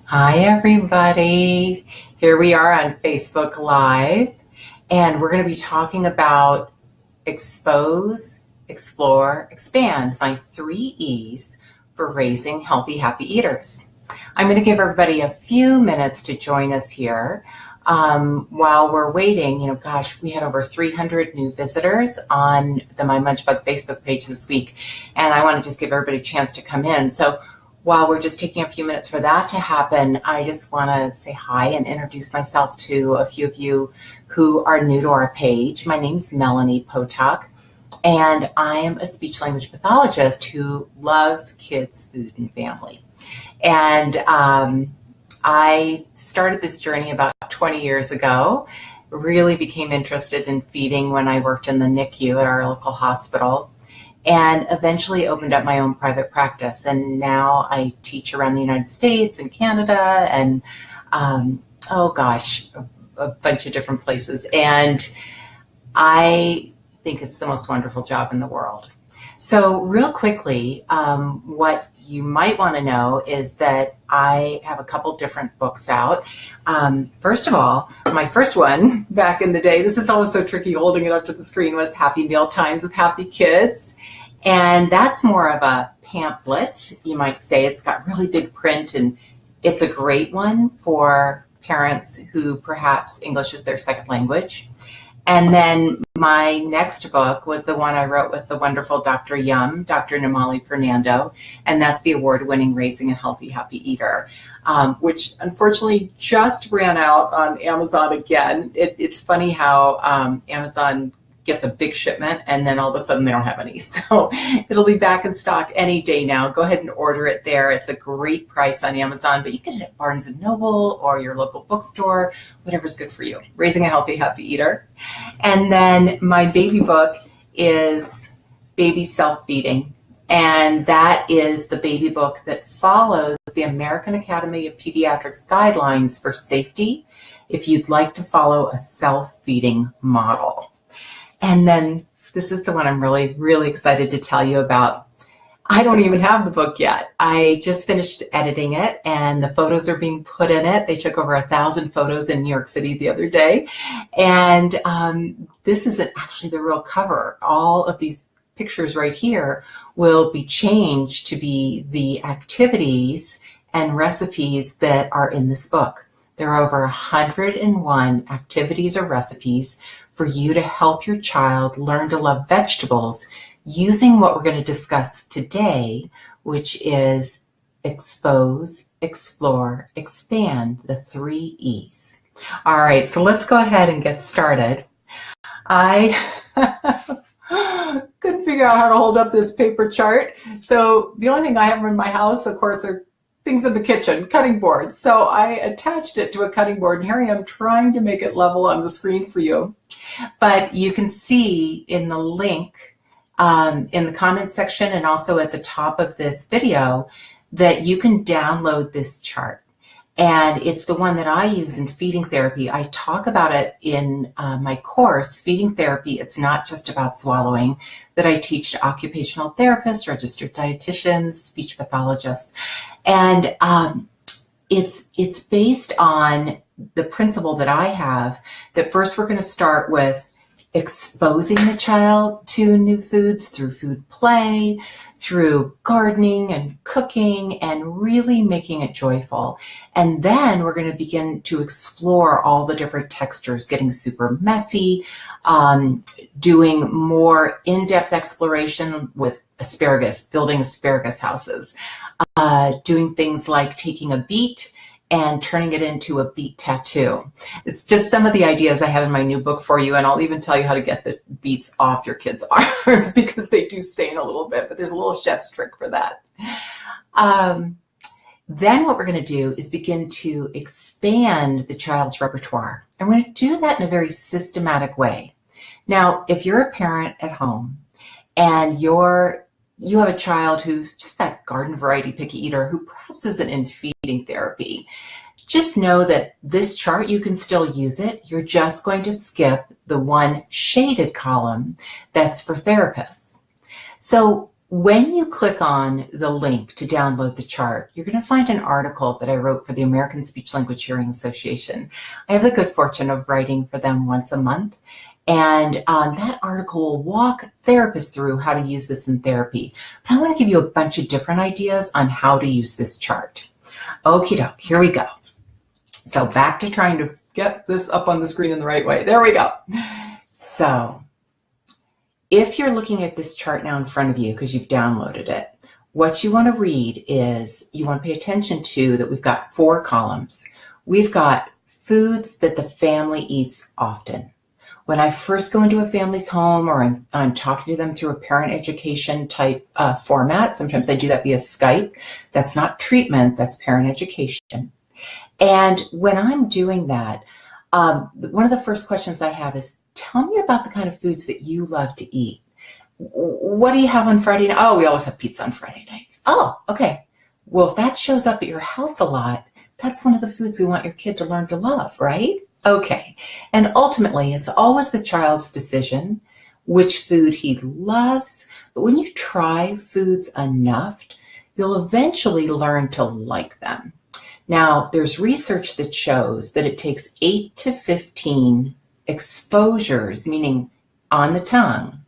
Hi, everybody. Here we are on Facebook Live, and we're going to be talking about expose, explore, expand, my 3 E's for raising healthy, happy eaters. I'm going to give everybody a few minutes to join us here. While we're waiting, we had over 300 new visitors on the My Munchbug Facebook page this week, and I want to just give everybody a chance to come in. So while we're just taking a few minutes for that to happen, I just want to say hi and introduce myself to a few of you who are new to our page. My name's Melanie Potok, and I am a speech language pathologist who loves kids, food, and family. And I started this journey about 20 years ago, really became interested in feeding when I worked in the NICU at our local hospital, and eventually opened up my own private practice. And now I teach around the United States and Canada and, a bunch of different places. And I think it's the most wonderful job in the world. So real quickly, what you might want to know is that I have a couple different books out. First of all, my first one back in the day, this is always so tricky holding it up to the screen, was Happy Meal Times with Happy Kids. And that's more of a pamphlet, you might say. It's got really big print, and it's a great one for parents who perhaps English is their second language. And then my next book was the one I wrote with the wonderful Dr. Yum, Dr. Namali Fernando, and that's the award-winning Raising a Healthy, Happy Eater, which unfortunately just ran out on Amazon again. It's funny how Amazon gets a big shipment and then all of a sudden they don't have any. So it'll be back in stock any day now. Go ahead and order it there. It's a great price on Amazon, but you can get it at Barnes & Noble or your local bookstore, whatever's good for you. Raising a Healthy, Happy Eater. And then my baby book is Baby Self-Feeding. And that is the baby book that follows the American Academy of Pediatrics guidelines for safety if you'd like to follow a self-feeding model. And then this is the one I'm really, really excited to tell you about. I don't even have the book yet. I just finished editing it, and the photos are being put in it. They took over 1,000 photos in New York City the other day. And this isn't actually the real cover. All of these pictures right here will be changed to be the activities and recipes that are in this book. There are over 101 activities or recipes for you to help your child learn to love vegetables using what we're going to discuss today, which is expose, explore, expand, the 3 E's. All right, so let's go ahead and get started. I couldn't figure out how to hold up this paper chart. So the only thing I have in my house, of course, are things in the kitchen, cutting boards. So I attached it to a cutting board, and here I am trying to make it level on the screen for you. But you can see in the link in the comment section and also at the top of this video that you can download this chart. And it's the one that I use in feeding therapy. I talk about it in my course, Feeding Therapy. It's not just about swallowing, that I teach to occupational therapists, registered dietitians, speech pathologists. And it's based on the principle that I have, that first we're going to start with exposing the child to new foods through food play, through gardening and cooking, and really making it joyful. And then we're going to begin to explore all the different textures, getting super messy, doing more in-depth exploration with asparagus, building asparagus houses, doing things like taking a beet and turning it into a beet tattoo. It's just some of the ideas I have in my new book for you, and I'll even tell you how to get the beets off your kids' arms because they do stain a little bit, but there's a little chef's trick for that. Then what we're going to do is begin to expand the child's repertoire. And we're going to do that in a very systematic way. Now, if you're a parent at home and you have a child who's just that garden variety picky eater who perhaps isn't in feeding therapy, just know that this chart, you can still use it. You're just going to skip the one shaded column that's for therapists. So When you click on the link to download the chart, you're going to find an article that I wrote for the American Speech Language Hearing Association. I have the good fortune of writing for them once a month. And that article will walk therapists through how to use this in therapy. But I want to give you a bunch of different ideas on how to use this chart. Okie doke, here we go. So back to trying to get this up on the screen in the right way. There we go. So if you're looking at this chart now in front of you because you've downloaded it, what you want to read is you want to pay attention to that we've got 4 columns. We've got foods that the family eats often. When I first go into a family's home or I'm talking to them through a parent education type format, sometimes I do that via Skype. That's not treatment, that's parent education. And when I'm doing that, one of the first questions I have is, tell me about the kind of foods that you love to eat. What do you have on Friday night? Oh, we always have pizza on Friday nights. Oh, okay. Well, if that shows up at your house a lot, that's one of the foods we want your kid to learn to love, right? Okay. And ultimately, it's always the child's decision which food he loves. But when you try foods enough, you'll eventually learn to like them. Now, there's research that shows that it takes 8 to 15 exposures, meaning on the tongue,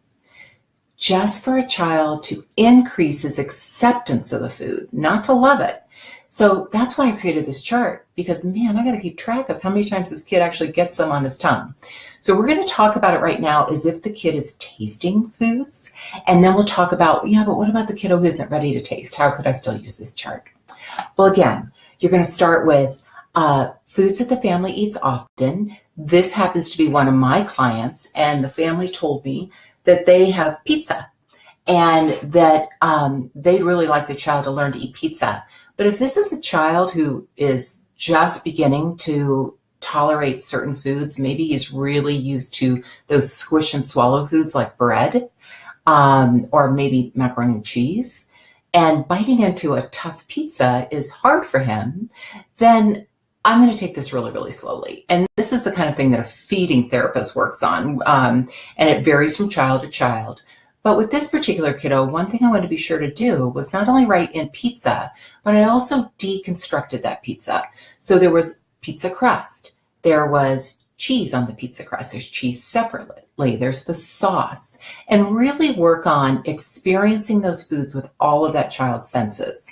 just for a child to increase his acceptance of the food, not to love it. So that's why I created this chart, because man, I got to keep track of how many times this kid actually gets them on his tongue. So we're going to talk about it right now as if the kid is tasting foods. And then we'll talk about, yeah, but what about the kiddo who isn't ready to taste? How could I still use this chart? Well, again, you're going to start with foods that the family eats often. This happens to be one of my clients, and the family told me that they have pizza and that they'd really like the child to learn to eat pizza. But if this is a child who is just beginning to tolerate certain foods, maybe he's really used to those squish and swallow foods like bread, or maybe macaroni and cheese, and biting into a tough pizza is hard for him, then I'm going to take this really, really slowly. And this is the kind of thing that a feeding therapist works on, and it varies from child to child. But with this particular kiddo, one thing I wanted to be sure to do was not only write in pizza, but I also deconstructed that pizza. So there was pizza crust. There was cheese on the pizza crust. There's cheese separately. There's the sauce. And really work on experiencing those foods with all of that child's senses.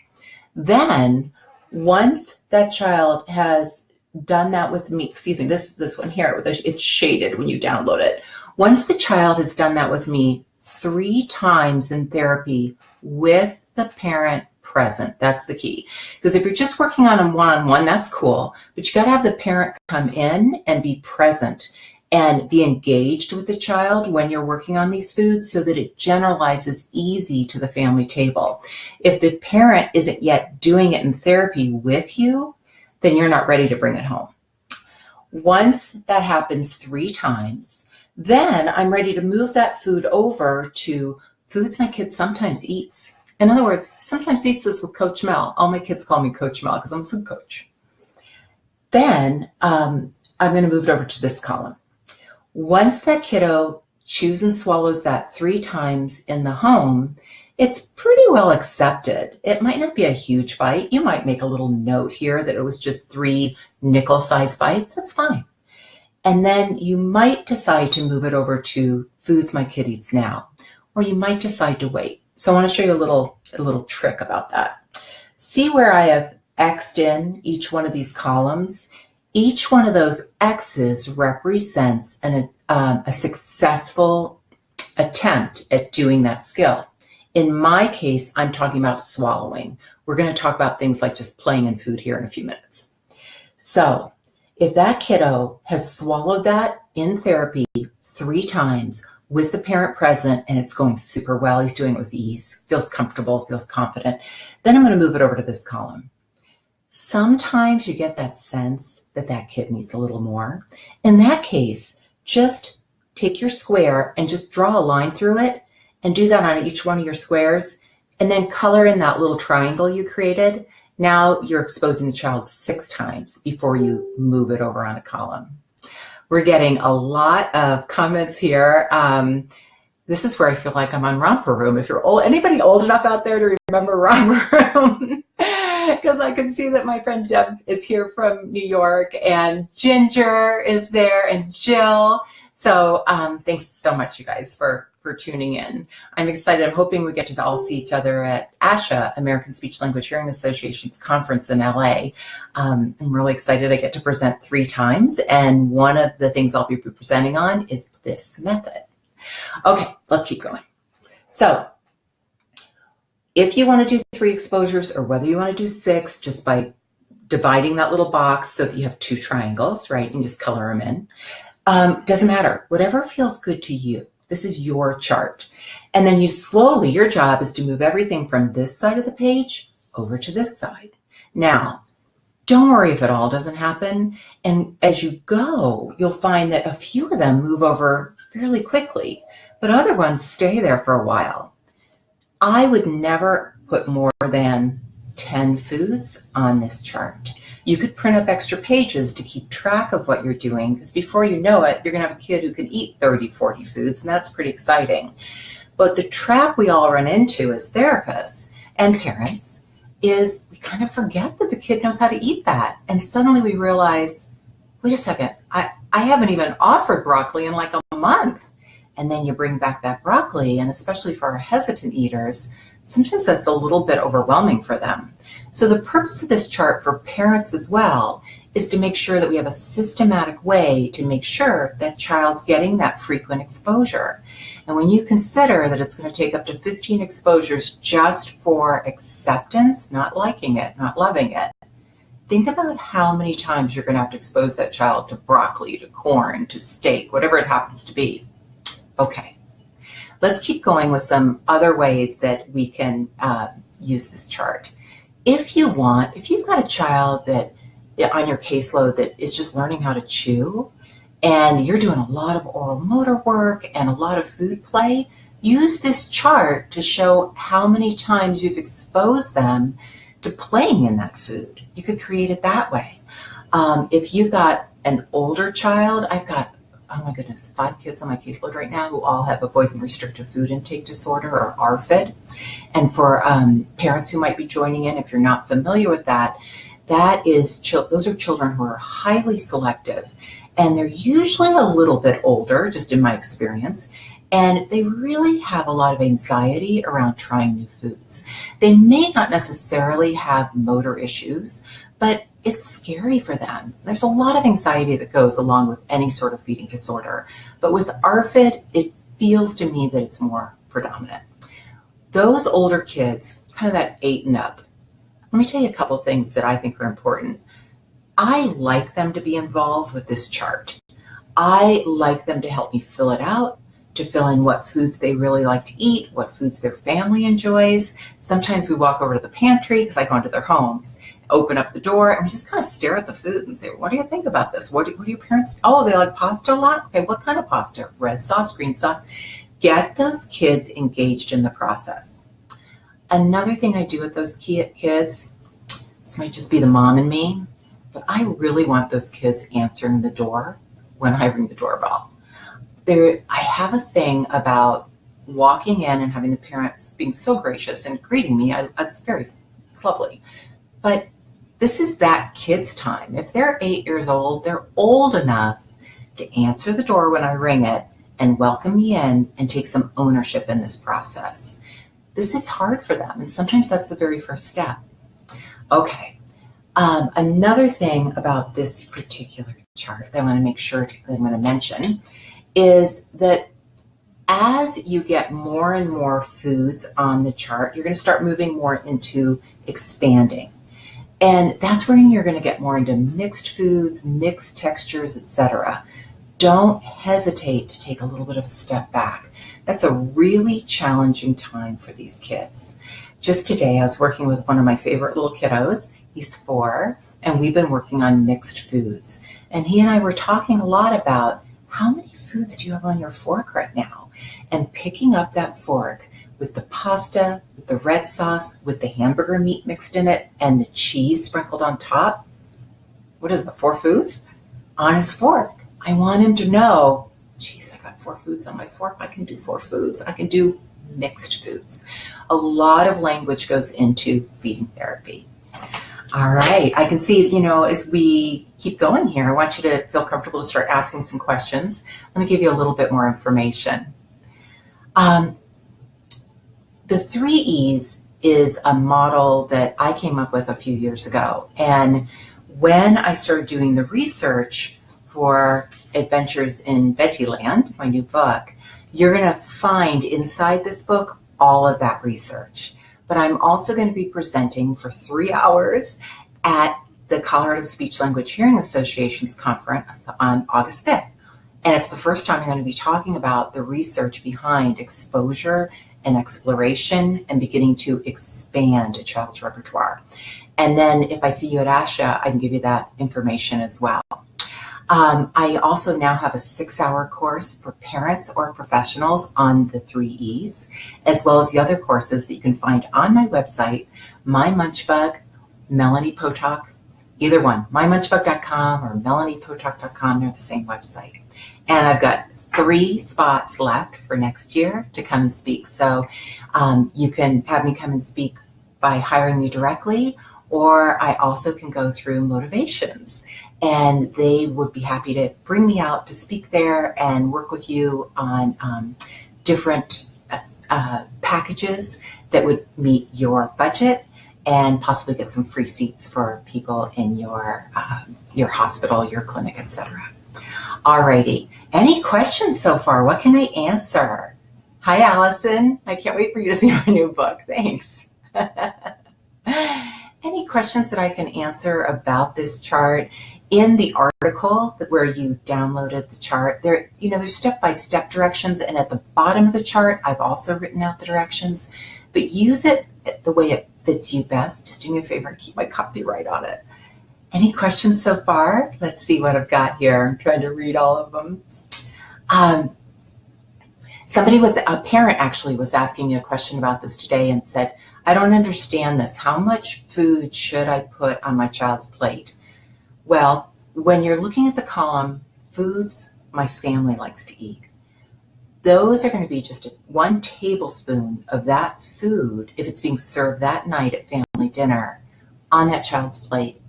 Then, once that child has done that with me, excuse me, this one here, it's shaded when you download it. Once the child has done that with me 3 times in therapy with the parent present, that's the key. Because if you're just working on them one-on-one, that's cool, but you got to have the parent come in and be present and be engaged with the child when you're working on these foods so that it generalizes easy to the family table. If the parent isn't yet doing it in therapy with you, then you're not ready to bring it home. Once that happens 3 times, then I'm ready to move that food over to foods my kid sometimes eats. In other words, sometimes eats this with Coach Mel. All my kids call me Coach Mel because I'm a food coach. Then I'm going to move it over to this column. Once that kiddo chews and swallows that 3 times in the home, it's pretty well accepted. It might not be a huge bite. You might make a little note here that it was just 3 nickel-sized bites. That's fine. And then you might decide to move it over to foods my kid eats now, or you might decide to wait. So I want to show you a little trick about that. See where I have X'd in each one of these columns? Each one of those X's represents a successful attempt at doing that skill. In my case, I'm talking about swallowing. We're going to talk about things like just playing in food here in a few minutes. So if that kiddo has swallowed that in therapy 3 times with the parent present and it's going super well, he's doing it with ease, feels comfortable, feels confident, then I'm going to move it over to this column. Sometimes you get that sense that that kid needs a little more. In that case, just take your square and just draw a line through it and do that on each one of your squares and then color in that little triangle you created. Now you're exposing the child 6 times before you move it over on a column. We're getting a lot of comments here. This is where I feel like I'm on Romper Room. If you're old, anybody old enough out there to remember Romper Room? Because I can see that my friend Deb is here from New York, and Ginger is there, and Jill. So thanks so much, you guys, for tuning in. I'm excited. I'm hoping we get to all see each other at ASHA, American Speech Language Hearing Association's conference in LA. I'm really excited. I get to present 3 times, and one of the things I'll be presenting on is this method. Okay, let's keep going. So if you want to do 3 exposures, or whether you want to do 6, just by dividing that little box so that you have 2 triangles, right, and just color them in, doesn't matter. Whatever feels good to you. This is your chart. And then you slowly, your job is to move everything from this side of the page over to this side. Now, don't worry if it all doesn't happen. And as you go, you'll find that a few of them move over fairly quickly, but other ones stay there for a while. I would never put more than 10 foods on this chart. You could print up extra pages to keep track of what you're doing, because before you know it, you're going to have a kid who can eat 30, 40 foods, and that's pretty exciting. But the trap we all run into as therapists and parents is we kind of forget that the kid knows how to eat that. And suddenly we realize, wait a second, I haven't even offered broccoli in like a month. And then you bring back that broccoli, and especially for our hesitant eaters, sometimes that's a little bit overwhelming for them. So the purpose of this chart for parents as well is to make sure that we have a systematic way to make sure that child's getting that frequent exposure. And when you consider that it's going to take up to 15 exposures just for acceptance, not liking it, not loving it, think about how many times you're going to have to expose that child to broccoli, to corn, to steak, whatever it happens to be. Okay, let's keep going with some other ways that we can use this chart. If you've got a child that on your caseload that is just learning how to chew, and you're doing a lot of oral motor work and a lot of food play, use this chart to show how many times you've exposed them to playing in that food. You could create it that way. If you've got an older child, I've got, oh my goodness, 5 kids on my caseload right now who all have avoidant restrictive food intake disorder, or ARFID. And for parents who might be joining in, if you're not familiar with that, those are children who are highly selective, and they're usually a little bit older, just in my experience, and they really have a lot of anxiety around trying new foods. They may not necessarily have motor issues, but it's scary for them. There's a lot of anxiety that goes along with any sort of feeding disorder. But with ARFID, it feels to me that it's more predominant. Those older kids, kind of that 8 and up, let me tell you a couple things that I think are important. I like them to be involved with this chart. I like them to help me fill it out, to fill in what foods they really like to eat, what foods their family enjoys. Sometimes we walk over to the pantry, because I go into their homes, open up the door, and we just kind of stare at the food and say, what do you think about this? What do your parents, oh, they like pasta a lot? Okay, what kind of pasta? Red sauce, green sauce? Get those kids engaged in the process. Another thing I do with those kids, this might just be the mom in me, but I really want those kids answering the door when I ring the doorbell. I have a thing about walking in and having the parents being so gracious and greeting me. It's lovely. But this is that kid's time. If they're 8 years old, they're old enough to answer the door when I ring it and welcome me in and take some ownership in this process. This is hard for them, and sometimes that's the very first step. Okay, another thing about this particular chart that I want to make sure that I'm going to mention is that as you get more and more foods on the chart, you're going to start moving more into expanding. And that's when you're going to get more into mixed foods, mixed textures, etc. Don't hesitate to take a little bit of a step back. That's a really challenging time for these kids. Just today, I was working with one of my favorite little kiddos. He's 4, and we've been working on mixed foods. And he and I were talking a lot about how many foods do you have on your fork right now? And picking up that fork with the pasta, with the red sauce, with the hamburger meat mixed in it, and the cheese sprinkled on top. What is it, 4 foods? On his fork. I want him to know, geez, I got 4 foods on my fork. I can do 4 foods. I can do mixed foods. A lot of language goes into feeding therapy. All right. I can see, as we keep going here, I want you to feel comfortable to start asking some questions. Let me give you a little bit more information. The 3 E's is a model that I came up with a few years ago. And when I started doing the research for Adventures in Veggieland, my new book, you're going to find inside this book all of that research. But I'm also going to be presenting for 3 hours at the Colorado Speech Language Hearing Association's conference on August 5th. And it's the first time I'm going to be talking about the research behind exposure and exploration and beginning to expand a child's repertoire. And then if I see you at ASHA, I can give you that information as well. I also now have a 6-hour course for parents or professionals on the 3 E's, as well as the other courses that you can find on my website, My Munchbug, Melanie Potok, either one, mymunchbug.com or melaniepotok.com. They're the same website. And I've got 3 spots left for next year to come and speak. So you can have me come and speak by hiring me directly, or I also can go through motivations. And they would be happy to bring me out to speak there and work with you on different packages that would meet your budget and possibly get some free seats for people in your hospital, your clinic, etc. Alrighty. Any questions so far? What can I answer? Hi, Allison. I can't wait for you to see my new book. Thanks. Any questions that I can answer about this chart? In the article where you downloaded the chart, there's step-by-step directions, and at the bottom of the chart, I've also written out the directions, but use it the way it fits you best. Just do me a favor and keep my copyright on it. Any questions so far? Let's see what I've got here. I'm trying to read all of them. A parent actually was asking me a question about this today and said, I don't understand this. How much food should I put on my child's plate? Well, when you're looking at the column, foods my family likes to eat, those are going to be just 1 tablespoon of that food, if it's being served that night at family dinner, on that child's plate.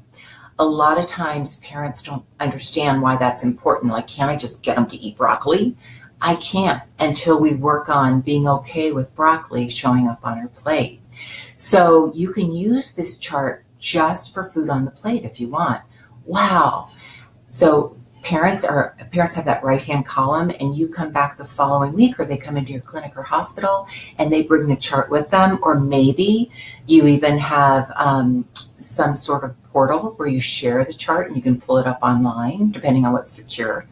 A lot of times parents don't understand why that's important. Like, can't I just get them to eat broccoli? I can't until we work on being okay with broccoli showing up on our plate. So you can use this chart just for food on the plate if you want. Wow. So parents have that right-hand column, and you come back the following week, or they come into your clinic or hospital and they bring the chart with them, or maybe you even have some sort of portal where you share the chart and you can pull it up online, depending on what's secure.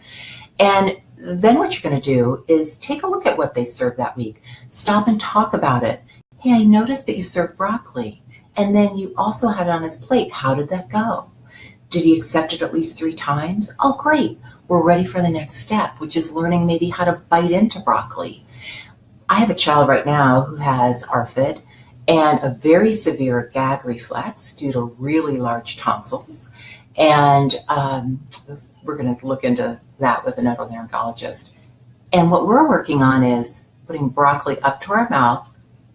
And then what you're going to do is take a look at what they served that week. Stop and talk about it. Hey, I noticed that you served broccoli, and then you also had it on his plate. How did that go? Did he accept it at least 3 times? Oh, great. We're ready for the next step, which is learning maybe how to bite into broccoli. I have a child right now who has ARFID and a very severe gag reflex due to really large tonsils. And we're going to look into that with an otolaryngologist. And what we're working on is putting broccoli up to our mouth,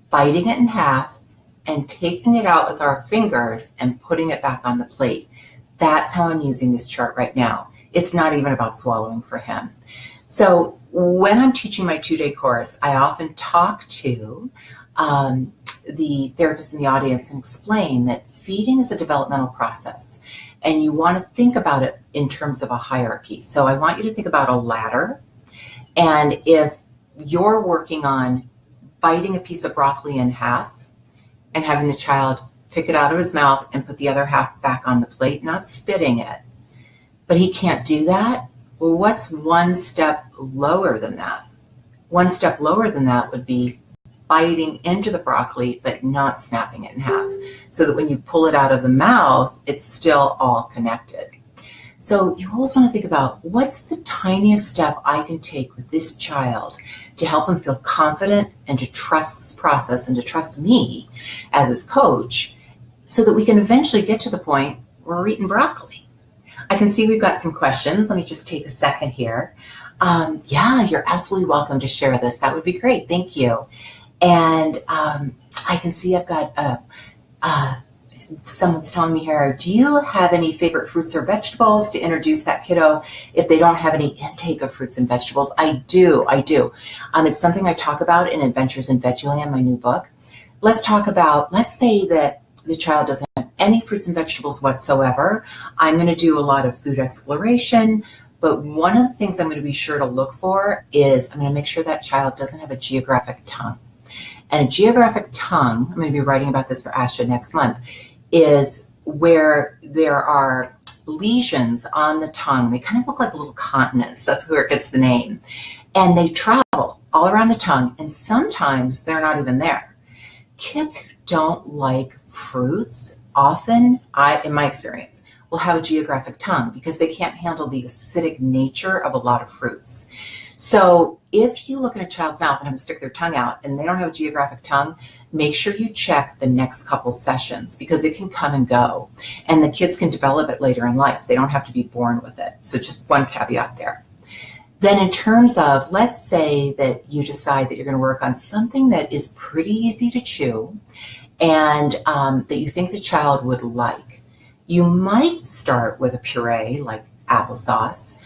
biting it in half, and taking it out with our fingers and putting it back on the plate. That's how I'm using this chart right now. It's not even about swallowing for him. So when I'm teaching my 2-day course, I often talk to the therapist in the audience and explain that feeding is a developmental process, and you want to think about it in terms of a hierarchy. So I want you to think about a ladder, and if you're working on biting a piece of broccoli in half and having the child pick it out of his mouth and put the other half back on the plate, not spitting it, but he can't do that, well, what's 1 step lower than that? 1 step lower than that would be biting into the broccoli, but not snapping it in half, so that when you pull it out of the mouth, it's still all connected. So you always want to think about, what's the tiniest step I can take with this child to help him feel confident and to trust this process and to trust me as his coach, so that we can eventually get to the point where we're eating broccoli. I can see we've got some questions. Let me just take a second here. Yeah, you're absolutely welcome to share this. That would be great. Thank you. And I can see I've got someone's telling me here, do you have any favorite fruits or vegetables to introduce that kiddo if they don't have any intake of fruits and vegetables? I do. It's something I talk about in Adventures in Veggieland, my new book. Let's say that the child doesn't have any fruits and vegetables whatsoever. I'm going to do a lot of food exploration, but one of the things I'm going to be sure to look for is I'm going to make sure that child doesn't have a geographic tongue. And a geographic tongue, I'm going to be writing about this for ASHA next month, is where there are lesions on the tongue. They kind of look like little continents. That's where it gets the name. And they travel all around the tongue, and sometimes they're not even there. Kids who don't like fruits often, in my experience, will have a geographic tongue because they can't handle the acidic nature of a lot of fruits. So if you look at a child's mouth and have them stick their tongue out and they don't have a geographic tongue, make sure you check the next couple sessions because it can come and go. And the kids can develop it later in life. They don't have to be born with it. So just one caveat there. Then in terms of, let's say that you decide that you're going to work on something that is pretty easy to chew and that you think the child would like. You might start with a puree like applesauce,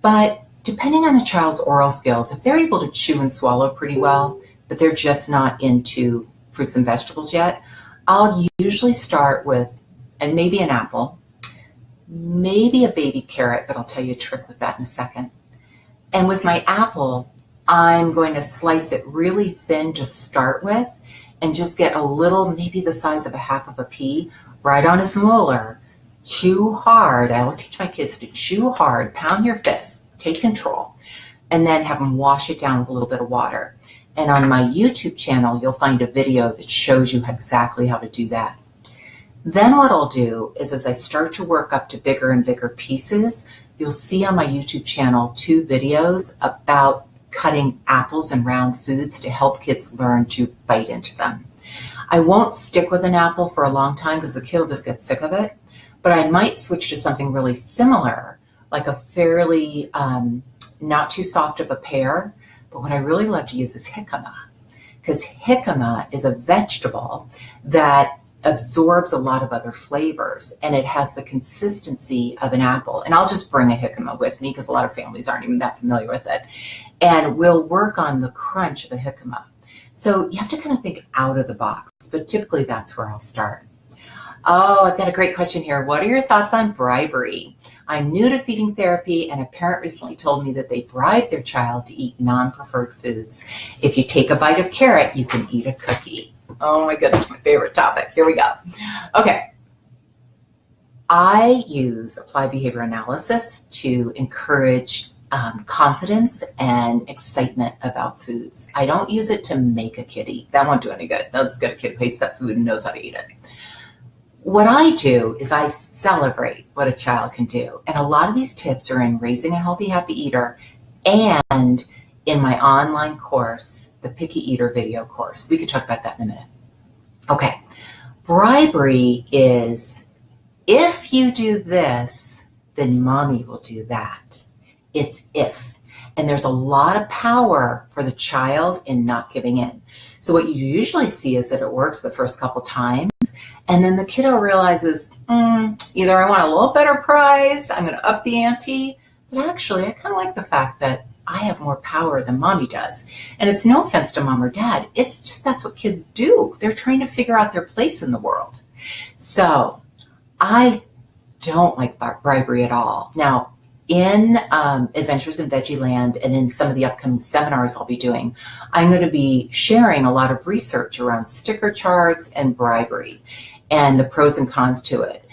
but depending on the child's oral skills, if they're able to chew and swallow pretty well, but they're just not into fruits and vegetables yet, I'll usually start with, and maybe an apple, maybe a baby carrot, but I'll tell you a trick with that in a second. And with my apple, I'm going to slice it really thin to start with and just get a little, maybe the size of a half of a pea, right on his molar. Chew hard. I always teach my kids to chew hard, pound your fist. Take control, and then have them wash it down with a little bit of water. And on my YouTube channel, you'll find a video that shows you exactly how to do that. Then what I'll do is as I start to work up to bigger and bigger pieces, you'll see on my YouTube channel 2 videos about cutting apples and round foods to help kids learn to bite into them. I won't stick with an apple for a long time because the kid will just get sick of it, but I might switch to something really similar, like a fairly not too soft of a pear. But what I really love to use is jicama, because jicama is a vegetable that absorbs a lot of other flavors and it has the consistency of an apple. And I'll just bring a jicama with me because a lot of families aren't even that familiar with it. And we'll work on the crunch of a jicama. So you have to kind of think out of the box, but typically that's where I'll start. Oh, I've got a great question here. What are your thoughts on bribery? I'm new to feeding therapy, and a parent recently told me that they bribe their child to eat non-preferred foods. If you take a bite of carrot, you can eat a cookie. Oh my goodness, my favorite topic. Here we go. Okay. I use applied behavior analysis to encourage confidence and excitement about foods. I don't use it to make a kid eat. That won't do any good. They'll just get a kid who hates that food and knows how to eat it. What I do is I celebrate what a child can do. And a lot of these tips are in Raising a Healthy, Happy Eater and in my online course, the Picky Eater video course. We can talk about that in a minute. Okay. Bribery is, if you do this, then mommy will do that. It's if. And there's a lot of power for the child in not giving in. So what you usually see is that it works the first couple times. And then the kiddo realizes, either I want a little better prize, I'm going to up the ante, but actually I kind of like the fact that I have more power than mommy does. And it's no offense to mom or dad. It's just that's what kids do. They're trying to figure out their place in the world. So I don't like bribery at all. Now, in Adventures in Veggieland and in some of the upcoming seminars I'll be doing, I'm going to be sharing a lot of research around sticker charts and bribery and the pros and cons to it.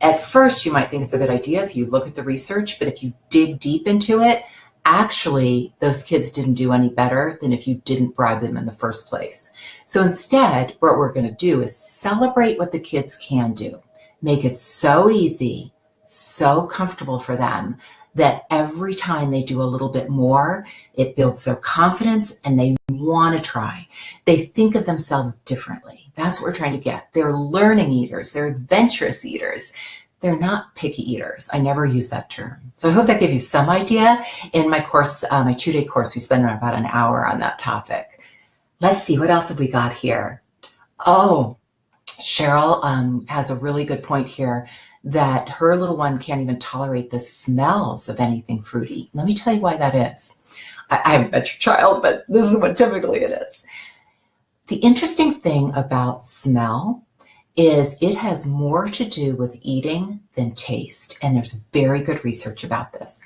At first, you might think it's a good idea if you look at the research, but if you dig deep into it, actually, those kids didn't do any better than if you didn't bribe them in the first place. So instead, what we're going to do is celebrate what the kids can do, make it so easy, so comfortable for them that every time they do a little bit more, it builds their confidence and they want to try. They think of themselves differently. That's what we're trying to get. They're learning eaters. They're adventurous eaters. they're not picky eaters. I never use that term. So I hope that gave you some idea. In my course, my 2-day course, we spend about an hour on that topic. Let's see, what else have we got here? Oh, Cheryl has a really good point here that her little one can't even tolerate the smells of anything fruity. Let me tell you why that is. I haven't met your child, but this is what typically it is. The interesting thing about smell is it has more to do with eating than taste. And there's very good research about this.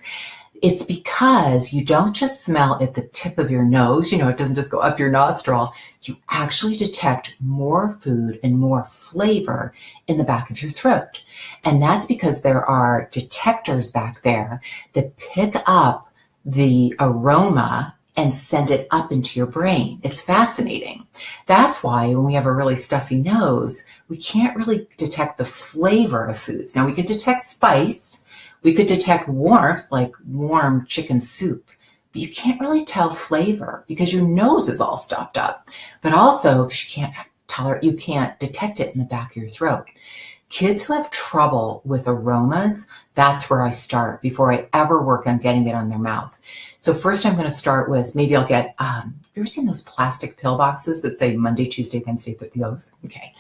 It's because you don't just smell at the tip of your nose, it doesn't just go up your nostril. You actually detect more food and more flavor in the back of your throat. And that's because there are detectors back there that pick up the aroma and send it up into your brain. It's fascinating. That's why when we have a really stuffy nose, we can't really detect the flavor of foods. Now we can detect spice, we could detect warmth, like warm chicken soup, but you can't really tell flavor because your nose is all stopped up, but also because you can't detect it in the back of your throat. Kids who have trouble with aromas, that's where I start before I ever work on getting it on their mouth. So first I'm going to start with, maybe I'll get, you ever seen those plastic pill boxes that say Monday, Tuesday, Wednesday, those? Okay.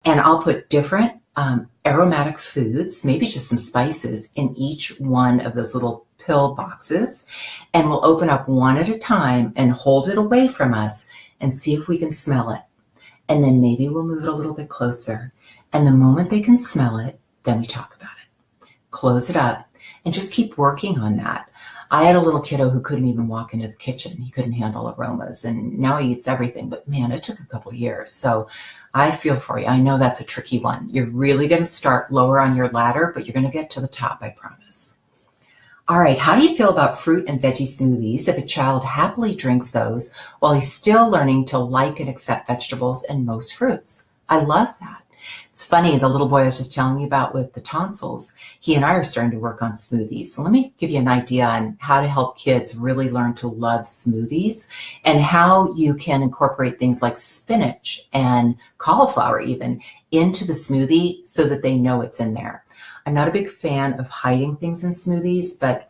And I'll put different aromatic foods, maybe just some spices in each one of those little pill boxes. And we'll open up one at a time and hold it away from us and see if we can smell it. And then maybe we'll move it a little bit closer. And the moment they can smell it, then we talk about it. Close it up and just keep working on that. I had a little kiddo who couldn't even walk into the kitchen. He couldn't handle aromas, and now he eats everything. But man, it took a couple of years. So I feel for you. I know that's a tricky one. You're really going to start lower on your ladder, but you're going to get to the top, I promise. All right, how do you feel about fruit and veggie smoothies if a child happily drinks those while he's still learning to like and accept vegetables and most fruits? I love that. It's funny, the little boy I was just telling you about with the tonsils, he and I are starting to work on smoothies. So let me give you an idea on how to help kids really learn to love smoothies and how you can incorporate things like spinach and cauliflower even into the smoothie so that they know it's in there. I'm not a big fan of hiding things in smoothies, but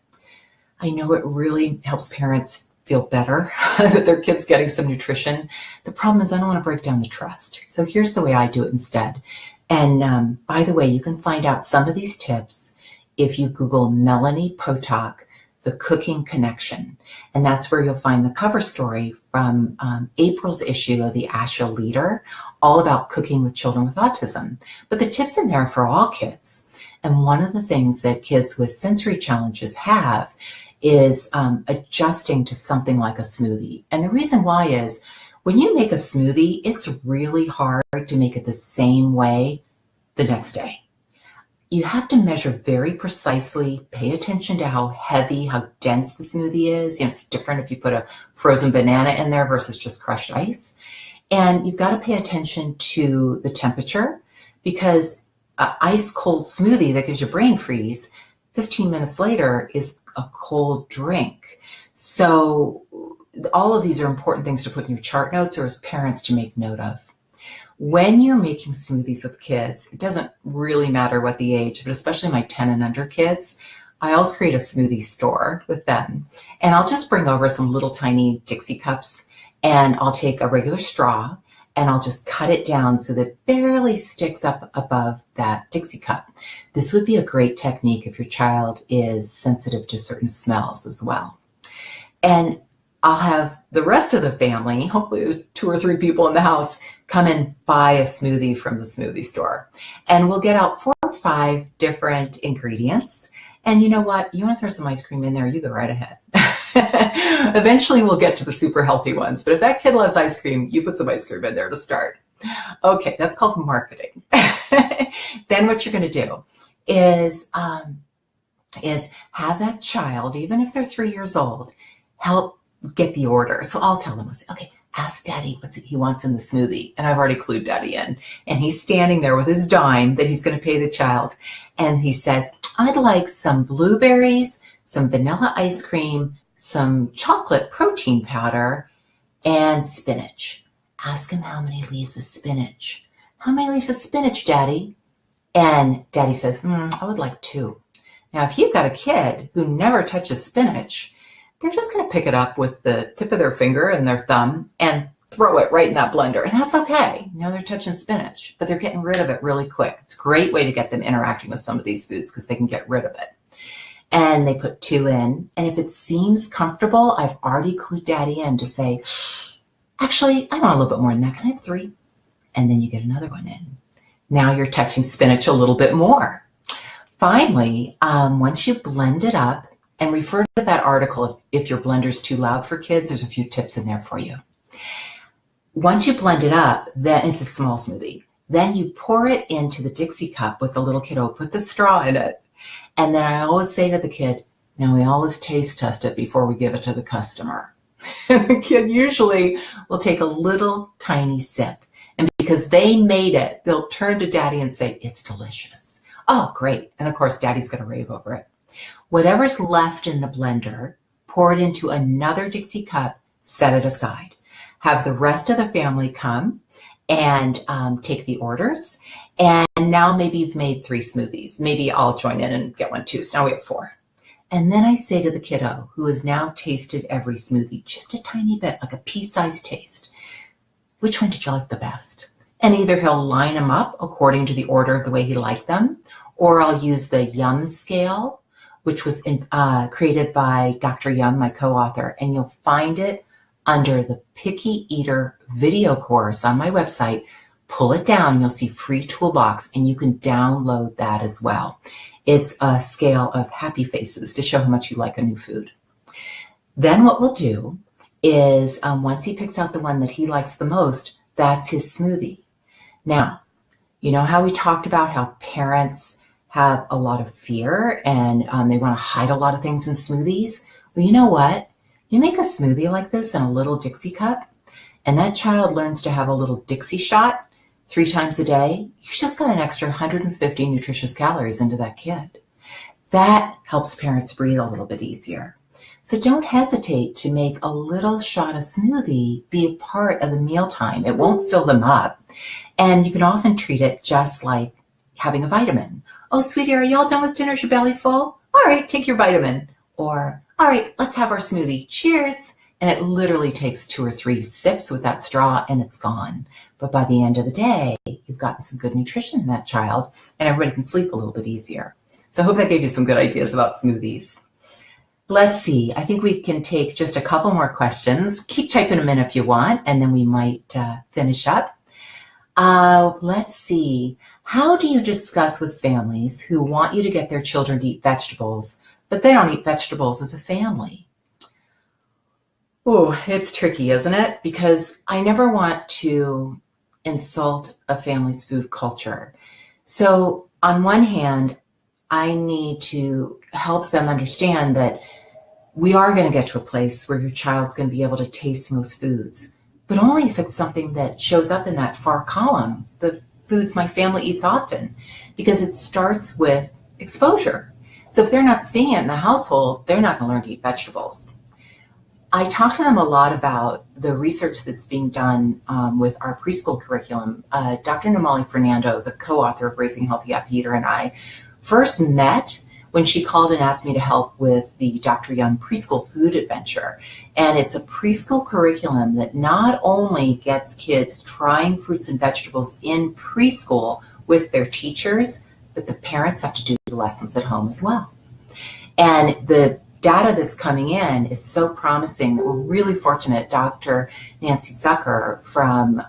I know it really helps parents feel better that their kid's getting some nutrition. The problem is I don't want to break down the trust. So here's the way I do it instead. And by the way, you can find out some of these tips if you Google Melanie Potok, The Cooking Connection. And that's where you'll find the cover story from April's issue of the ASHA Leader, all about cooking with children with autism. But the tips in there are for all kids. And one of the things that kids with sensory challenges have is adjusting to something like a smoothie. And the reason why is when you make a smoothie, it's really hard to make it the same way the next day. You have to measure very precisely, pay attention to how heavy, how dense the smoothie is. It's different if you put a frozen banana in there versus just crushed ice. And you've got to pay attention to the temperature because an ice cold smoothie that gives you brain freeze, 15 minutes later is a cold drink. So all of these are important things to put in your chart notes or as parents to make note of. When you're making smoothies with kids, it doesn't really matter what the age, but especially my 10 and under kids, I always create a smoothie store with them. And I'll just bring over some little tiny Dixie cups and I'll take a regular straw and I'll just cut it down so that it barely sticks up above that Dixie cup. This would be a great technique if your child is sensitive to certain smells as well. And I'll have the rest of the family, hopefully there's 2 or 3 people in the house, come and buy a smoothie from the smoothie store. And we'll get out 4 or 5 different ingredients. And you know what? You want to throw some ice cream in there, you go right ahead. Eventually we'll get to the super healthy ones. But if that kid loves ice cream, you put some ice cream in there to start. Okay, that's called marketing. Then what you're going to do is have that child, even if they're 3 years old, help get the order. So I'll tell them, okay, ask Daddy what he wants in the smoothie. And I've already clued Daddy in. And he's standing there with his dime that he's going to pay the child. And he says, I'd like some blueberries, some vanilla ice cream, some chocolate protein powder, and spinach. Ask him how many leaves of spinach. How many leaves of spinach, Daddy? And Daddy says, I would like 2. Now, if you've got a kid who never touches spinach, they're just going to pick it up with the tip of their finger and their thumb and throw it right in that blender. And that's okay. They're touching spinach, but they're getting rid of it really quick. It's a great way to get them interacting with some of these foods because they can get rid of it. And they put 2 in. And if it seems comfortable, I've already clued Daddy in to say, actually, I want a little bit more than that. Can I have 3? And then you get another one in. Now you're touching spinach a little bit more. Finally, once you blend it up, and refer to that article if your blender's too loud for kids, there's a few tips in there for you. Once you blend it up, then it's a small smoothie. Then you pour it into the Dixie cup with the little kiddo, put the straw in it. And then I always say to the kid, now we always taste test it before we give it to the customer. And the kid usually will take a little tiny sip. And because they made it, they'll turn to Daddy and say, it's delicious. Oh, great. And of course, Daddy's going to rave over it. Whatever's left in the blender, pour it into another Dixie cup, set it aside. Have the rest of the family come and take the orders. And now maybe you've made 3 smoothies. Maybe I'll join in and get one too. So now we have 4. And then I say to the kiddo, who has now tasted every smoothie, just a tiny bit, like a pea-sized taste, which one did you like the best? And either he'll line them up according to the order of the way he liked them, or I'll use the Yum scale, which was created by Dr. Yum, my co-author, and you'll find it under the Picky Eater video course on my website. Pull it down and you'll see free toolbox, and you can download that as well. It's a scale of happy faces to show how much you like a new food. Then what we'll do is once he picks out the one that he likes the most, that's his smoothie. Now, you know how we talked about how parents have a lot of fear and they want to hide a lot of things in smoothies? Well, you know what? You make a smoothie like this in a little Dixie cup, and that child learns to have a little Dixie shot 3 times a day. You just got an extra 150 nutritious calories into that kid. That helps parents breathe a little bit easier. So don't hesitate to make a little shot of smoothie be a part of the mealtime. It won't fill them up. And you can often treat it just like having a vitamin. Oh, sweetie, are you all done with dinner? Is your belly full? All right, take your vitamin. Or, all right, let's have our smoothie. Cheers. And it literally takes 2 or 3 sips with that straw and it's gone. But by the end of the day, you've gotten some good nutrition in that child and everybody can sleep a little bit easier. So I hope that gave you some good ideas about smoothies. Let's see. I think we can take just a couple more questions. Keep typing them in if you want, and then we might finish up. Let's see. How do you discuss with families who want you to get their children to eat vegetables, but they don't eat vegetables as a family? Oh, it's tricky, isn't it? Because I never want to insult a family's food culture. So on one hand, I need to help them understand that we are going to get to a place where your child's going to be able to taste most foods, but only if it's something that shows up in that far column, the foods my family eats often, because it starts with exposure. So if they're not seeing it in the household, they're not going to learn to eat vegetables. I talk to them a lot about the research that's being done with our preschool curriculum. Dr. Namali Fernando, the co-author of Raising a Healthy Happy Eater, and I first met when she called and asked me to help with the Dr. Young preschool food adventure. And it's a preschool curriculum that not only gets kids trying fruits and vegetables in preschool with their teachers, but the parents have to do the lessons at home as well. And the data that's coming in is so promising that we're really fortunate. Dr. Nancy Zucker from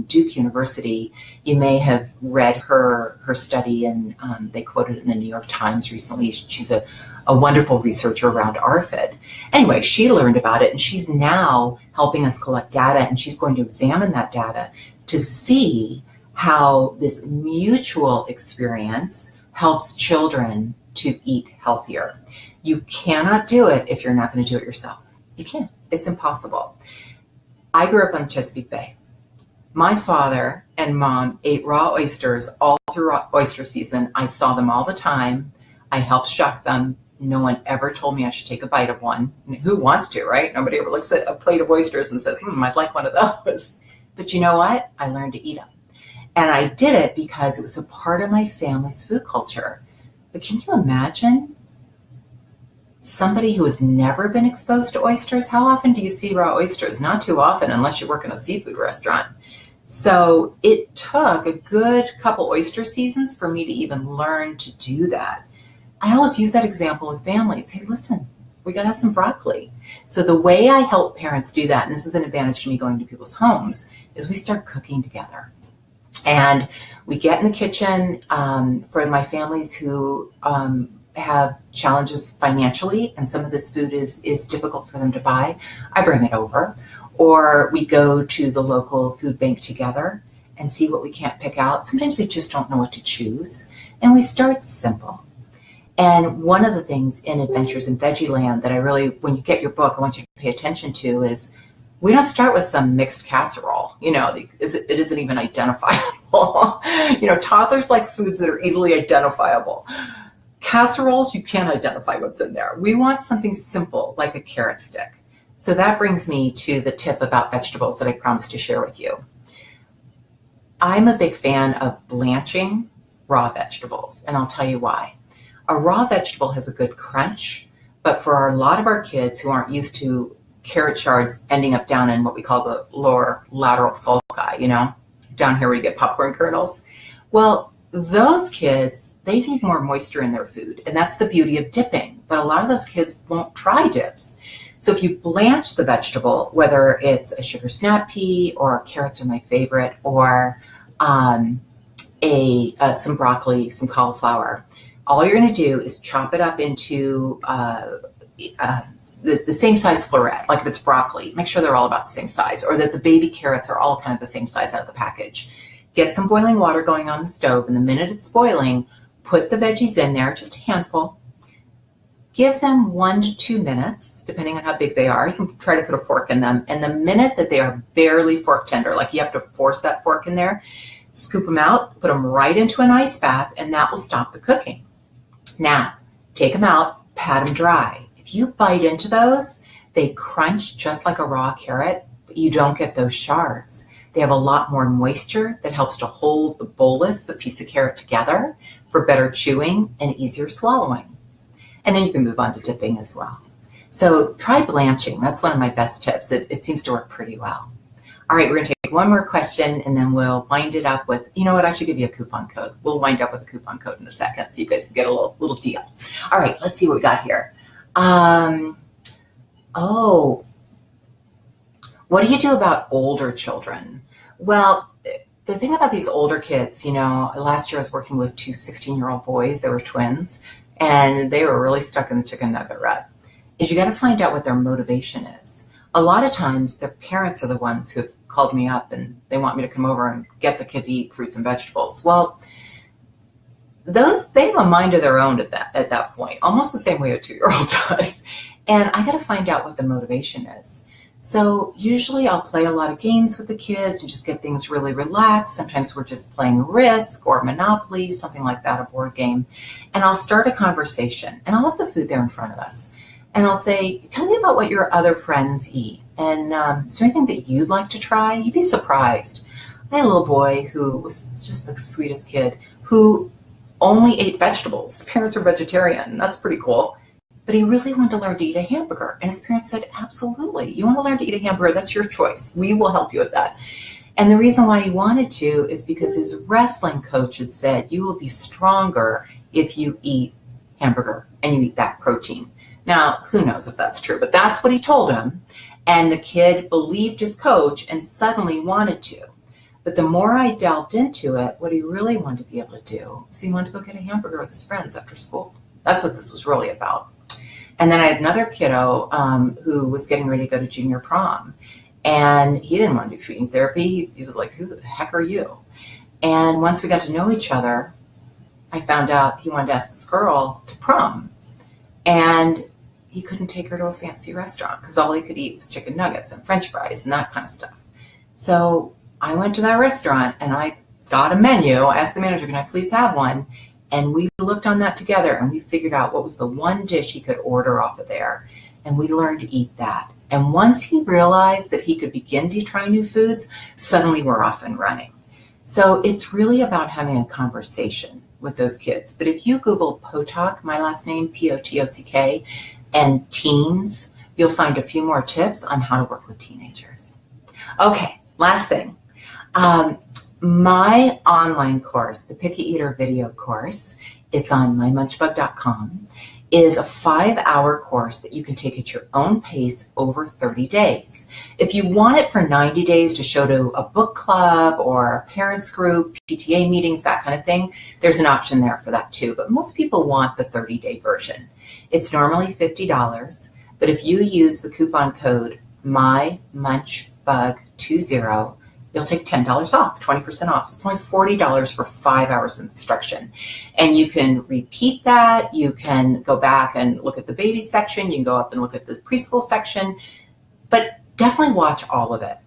Duke University, you may have read her study, and they quoted it in the New York Times recently. She's a wonderful researcher around ARFID. Anyway, she learned about it, and she's now helping us collect data, and she's going to examine that data to see how this mutual experience helps children to eat healthier. You cannot do it if you're not going to do it yourself. You can't. It's impossible. I grew up on Chesapeake Bay. My father and mom ate raw oysters all through oyster season. I saw them all the time. I helped shuck them. No one ever told me I should take a bite of one. Who wants to, right? Nobody ever looks at a plate of oysters and says, I'd like one of those. But you know what? I learned to eat them. And I did it because it was a part of my family's food culture. But can you imagine somebody who has never been exposed to oysters? How often do you see raw oysters? Not too often, unless you work in a seafood restaurant. So it took a good couple oyster seasons for me to even learn to do that. I always use that example with families. Hey, listen, we got to have some broccoli. So the way I help parents do that, and this is an advantage to me going to people's homes, is we start cooking together. And we get in the kitchen for my families who have challenges financially, and some of this food is difficult for them to buy. I bring it over. Or we go to the local food bank together and see what we can't pick out. Sometimes they just don't know what to choose. And we start simple. And one of the things in Adventures in Veggie Land that I really, when you get your book, I want you to pay attention to is we don't start with some mixed casserole. It isn't even identifiable. Toddlers like foods that are easily identifiable. Casseroles, you can't identify what's in there. We want something simple, like a carrot stick. So that brings me to the tip about vegetables that I promised to share with you. I'm a big fan of blanching raw vegetables, and I'll tell you why. A raw vegetable has a good crunch, but for a lot of our kids who aren't used to carrot shards ending up down in what we call the lower lateral sulci, down here where you get popcorn kernels. Well, those kids, they need more moisture in their food, and that's the beauty of dipping. But a lot of those kids won't try dips. So if you blanch the vegetable, whether it's a sugar snap pea or carrots are my favorite, or some broccoli, some cauliflower, all you're going to do is chop it up into the same size floret. Like if it's broccoli, make sure they're all about the same size, or that the baby carrots are all kind of the same size out of the package. Get some boiling water going on the stove, and the minute it's boiling, put the veggies in there, just a handful. Give them 1 to 2 minutes, depending on how big they are. You can try to put a fork in them. And the minute that they are barely fork tender, like you have to force that fork in there, scoop them out, put them right into an ice bath, and that will stop the cooking. Now, take them out, pat them dry. If you bite into those, they crunch just like a raw carrot, but you don't get those shards. They have a lot more moisture that helps to hold the bolus, the piece of carrot, together for better chewing and easier swallowing. And then you can move on to dipping as well. So try blanching. That's one of my best tips. It seems to work pretty well. All right, we're going to take one more question, and then we'll wind it up with, you know what, I should give you a coupon code. We'll wind up with a coupon code in a second so you guys can get a little deal. All right, let's see what we got here. What do you do about older children? Well, the thing about these older kids, last year I was working with 2 16-year-old boys. They were twins, and they were really stuck in the chicken nugget rut, is you got to find out what their motivation is. A lot of times their parents are the ones who have called me up and they want me to come over and get the kid to eat fruits and vegetables. Well, they have a mind of their own at that point, almost the same way a 2-year-old does. And I got to find out what the motivation is. So usually I'll play a lot of games with the kids and just get things really relaxed. Sometimes we're just playing Risk or Monopoly, something like that, a board game. And I'll start a conversation, and I'll have the food there in front of us. And I'll say, tell me about what your other friends eat. And is there anything that you'd like to try? You'd be surprised. I had a little boy who was just the sweetest kid who only ate vegetables. His parents are vegetarian. That's pretty cool. But he really wanted to learn to eat a hamburger. And his parents said, absolutely. You want to learn to eat a hamburger? That's your choice. We will help you with that. And the reason why he wanted to is because his wrestling coach had said, you will be stronger if you eat hamburger and you eat that protein. Now, who knows if that's true, but that's what he told him. And the kid believed his coach and suddenly wanted to. But the more I delved into it, what he really wanted to be able to do is he wanted to go get a hamburger with his friends after school. That's what this was really about. And then I had another kiddo who was getting ready to go to junior prom. And he didn't want to do feeding therapy. He was like, who the heck are you? And once we got to know each other, I found out he wanted to ask this girl to prom. And he couldn't take her to a fancy restaurant because all he could eat was chicken nuggets and French fries and that kind of stuff. So I went to that restaurant and I got a menu. I asked the manager, can I please have one? And we looked on that together and we figured out what was the one dish he could order off of there. And we learned to eat that. And once he realized that he could begin to try new foods, suddenly we're off and running. So it's really about having a conversation with those kids. But if you Google Potok, my last name, Potok, and teens, you'll find a few more tips on how to work with teenagers. Okay, last thing. My online course, the Picky Eater video course, it's on mymunchbug.com, is a 5-hour course that you can take at your own pace over 30 days. If you want it for 90 days to show to a book club or a parents group, PTA meetings, that kind of thing, there's an option there for that too. But most people want the 30-day version. It's normally $50, but if you use the coupon code MyMunchBug20, you'll take $10 off, 20% off. So it's only $40 for 5 hours of instruction. And you can repeat that. You can go back and look at the baby section. You can go up and look at the preschool section. But definitely watch all of it.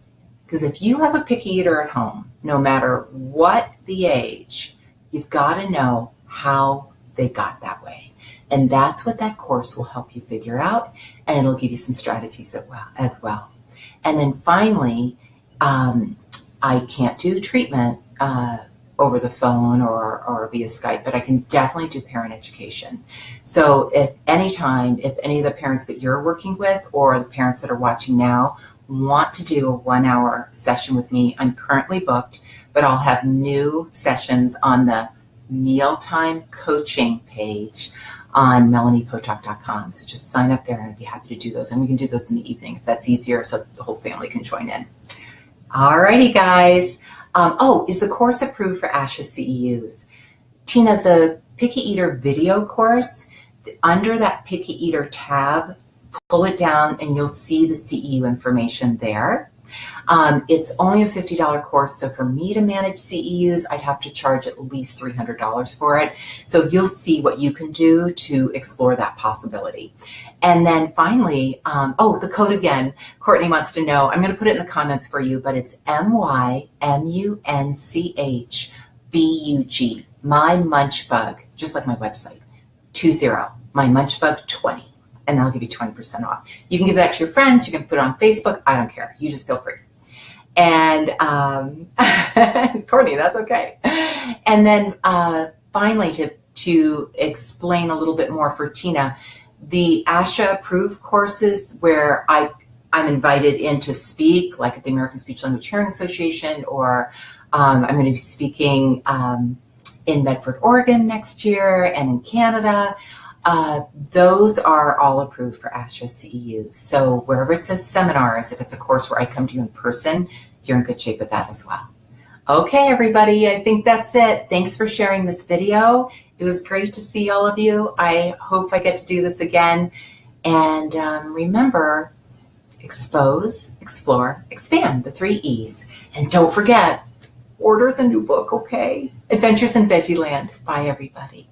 Because if you have a picky eater at home, no matter what the age, you've got to know how they got that way. And that's what that course will help you figure out. And it'll give you some strategies as well. And then finally, I can't do treatment over the phone or via Skype, but I can definitely do parent education. So if any of the parents that you're working with or the parents that are watching now want to do a 1-hour session with me, I'm currently booked, but I'll have new sessions on the mealtime coaching page on melaniepotok.com. So just sign up there and I'd be happy to do those. And we can do those in the evening if that's easier so the whole family can join in. Alrighty, guys. Is the course approved for ASHA CEUs? Tina, the Picky Eater video course, under that Picky Eater tab, pull it down and you'll see the CEU information there. It's only a $50 course, so for me to manage CEUs, I'd have to charge at least $300 for it. So you'll see what you can do to explore that possibility. And then finally, the code again, Courtney wants to know, I'm going to put it in the comments for you, but it's MyMunchBug, My Munchbug, just like my website, 20, My Munchbug 20, and that'll give you 20% off. You can give that to your friends, you can put it on Facebook, I don't care, you just feel free. And Courtney, that's okay. And then finally, to explain a little bit more for Tina, the ASHA approved courses where I'm invited in to speak, like at the American Speech Language Hearing Association, or I'm going to be speaking in Medford, Oregon next year, and in Canada. Those are all approved for ASHA CEUs. So wherever it says seminars, if it's a course where I come to you in person, you're in good shape with that as well. Okay, everybody, I think that's it. Thanks for sharing this video. It was great to see all of you. I hope I get to do this again. And remember, expose, explore, expand, the 3 E's. And don't forget, order the new book, okay? Adventures in Veggie Land. Bye, everybody.